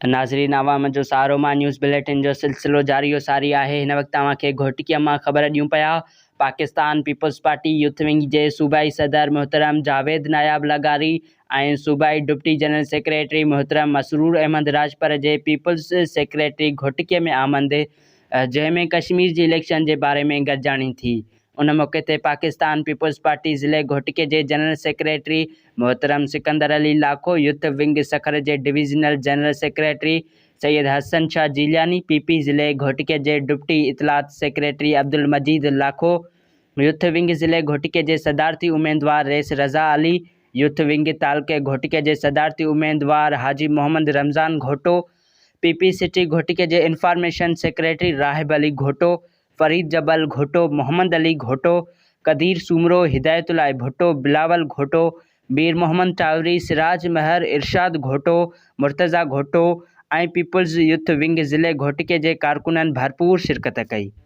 नाज़रीन, आवाम जो सहारो मां न्यूज़ बुलेटिन जो सिलसिलो जारी सारी आहे। हिन वक़्तु तव्हांखे घोटिकीअ मां ख़बर ॾियूं पिया। पाकिस्तान पीपल्स पार्टी यूथ विंग जे सूबाई सदर मोहतरम जावेद नायाब लगारी ऐं सूबाई डिप्टी जनरल सेक्रेटरी मोहतरम मसरूर अहमद राजपर जे पीपल्स सेक्रेटरी घोटिकीअ में आमद, जंहिंमें कश्मीर जी इलेक्शन जे बारे में गॾिजाणी थी। उन मौक़े ते पाकिस्तान पीपल्स पार्टी ज़िले घोटिके जे जनरल सेक्रेटरी मोहतरम सिकंदर अली लाखो, यूथ विंग सखर जे divisional general secretary Syed Hasan Shah Jilani, PP ज़िले घोटिके जे डिप्टी इतलात secretary Abdul Majeed Lakho, youth wing ज़िले घोटिके जे सदारती उम्मीदवार रेस रज़ा अली, यूथ विंग तालके घोटिके जे सदारती उम्मीदवार हाजी मोहम्मद रमज़ान घोटो, पीपी सिटी घोटिके जे इंफॉर्मेशन सेक्रेटरी राहिब अली घोटो, फरीद जबल घोटो, मोहम्मद अली घोटो, कदीर सुमरो, हिदायतुल्लाह भुट्टो, बिलावल घोटो, मीर मोहम्मद टावरी, सिराज महर, इरशाद घोटो, मुर्तज़ा घोटो ऐं पीपल्स यूथ विंग ज़िले घोटिके जे कारकुननि भरपूर शिरकत कई।